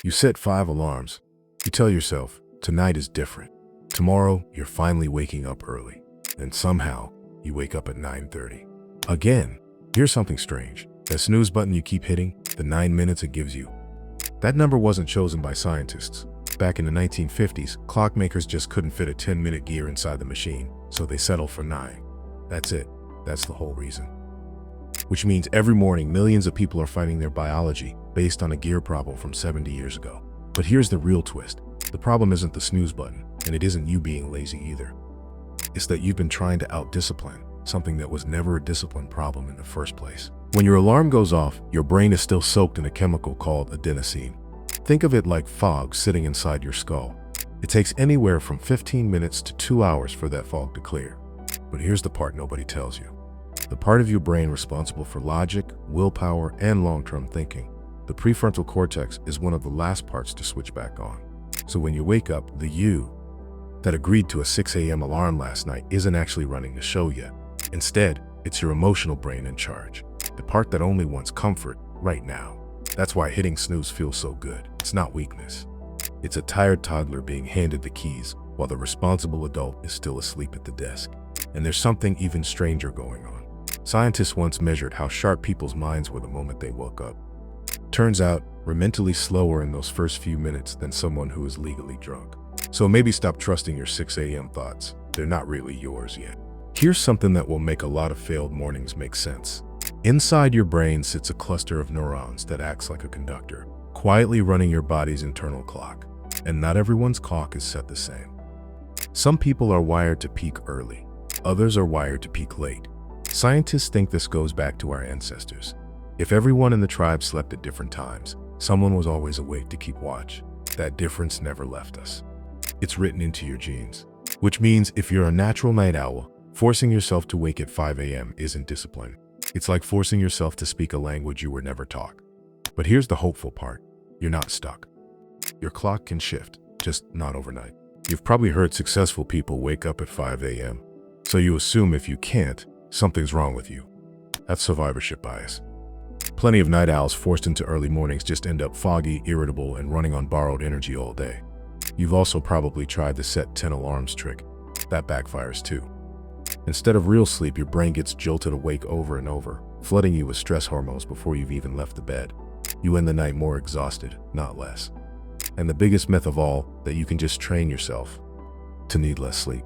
You set 5 alarms. You tell yourself, tonight is different. Tomorrow, you're finally waking up early. And somehow, you wake up at 9:30. Again, here's something strange. That snooze button you keep hitting, the 9 minutes it gives you. That number wasn't chosen by scientists. Back in the 1950s, clockmakers just couldn't fit a 10-minute gear inside the machine, so they settled for 9. That's it. That's the whole reason. Which means every morning, millions of people are fighting their biology based on a gear problem from 70 years ago. But here's the real twist. The problem isn't the snooze button, and it isn't you being lazy either. It's that you've been trying to out-discipline something that was never a discipline problem in the first place. When your alarm goes off, your brain is still soaked in a chemical called adenosine. Think of it like fog sitting inside your skull. It takes anywhere from 15 minutes to 2 hours for that fog to clear. But here's the part nobody tells you. The part of your brain responsible for logic, willpower, and long-term thinking. The prefrontal cortex is one of the last parts to switch back on. So when you wake up, the you that agreed to a 6 a.m. alarm last night isn't actually running the show yet. Instead, it's your emotional brain in charge. The part that only wants comfort right now. That's why hitting snooze feels so good. It's not weakness. It's a tired toddler being handed the keys while the responsible adult is still asleep at the desk. And there's something even stranger going on. Scientists once measured how sharp people's minds were the moment they woke up. Turns out, we're mentally slower in those first few minutes than someone who is legally drunk. So maybe stop trusting your 6 a.m. thoughts. They're not really yours yet. Here's something that will make a lot of failed mornings make sense. Inside your brain sits a cluster of neurons that acts like a conductor, quietly running your body's internal clock. And not everyone's clock is set the same. Some people are wired to peak early. Others are wired to peak late. Scientists think this goes back to our ancestors. If everyone in the tribe slept at different times, someone was always awake to keep watch. That difference never left us. It's written into your genes. Which means if you're a natural night owl, forcing yourself to wake at 5 a.m. isn't discipline. It's like forcing yourself to speak a language you were never taught. But here's the hopeful part. You're not stuck. Your clock can shift, just not overnight. You've probably heard successful people wake up at 5 a.m. So you assume if you can't, something's wrong with you. That's survivorship bias. Plenty of night owls forced into early mornings just end up foggy, irritable, and running on borrowed energy all day. You've also probably tried the set 10 alarms trick. That backfires too. Instead of real sleep, your brain gets jolted awake over and over, flooding you with stress hormones before you've even left the bed. You end the night more exhausted, not less. And the biggest myth of all, that you can just train yourself to need less sleep.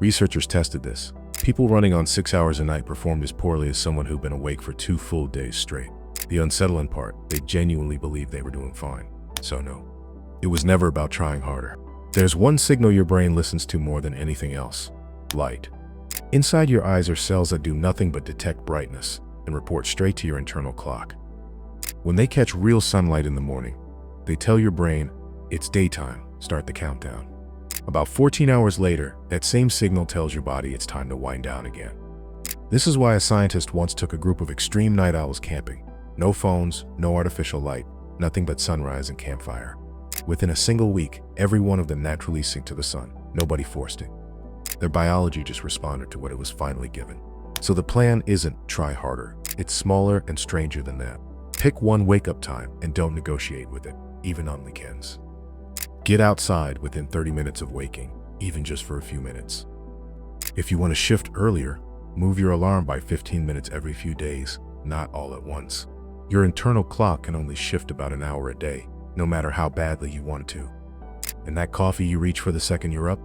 Researchers tested this. People running on 6 hours a night performed as poorly as someone who'd been awake for 2 full days straight. The unsettling part, they genuinely believed they were doing fine. So no, it was never about trying harder. There's one signal your brain listens to more than anything else: light. Inside your eyes are cells that do nothing but detect brightness and report straight to your internal clock. When they catch real sunlight in the morning, they tell your brain, it's daytime, start the countdown. About 14 hours later, that same signal tells your body it's time to wind down again. This is why a scientist once took a group of extreme night owls camping. No phones, no artificial light, nothing but sunrise and campfire. Within a single week, every one of them naturally synced to the sun. Nobody forced it. Their biology just responded to what it was finally given. So the plan isn't try harder. It's smaller and stranger than that. Pick one wake-up time and don't negotiate with it, even on weekends. Get outside within 30 minutes of waking, even just for a few minutes. If you want to shift earlier, move your alarm by 15 minutes every few days, not all at once. Your internal clock can only shift about an hour a day, no matter how badly you want to. And that coffee you reach for the second you're up?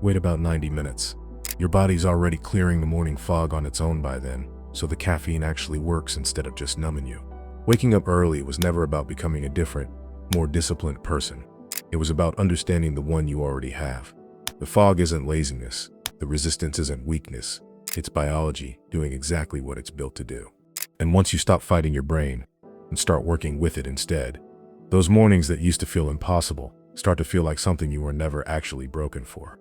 Wait about 90 minutes. Your body's already clearing the morning fog on its own by then, so the caffeine actually works instead of just numbing you. Waking up early was never about becoming a different, more disciplined person. It was about understanding the one you already have. The fog isn't laziness. The resistance isn't weakness. It's biology doing exactly what it's built to do. And once you stop fighting your brain and start working with it instead, those mornings that used to feel impossible start to feel like something you were never actually broken for.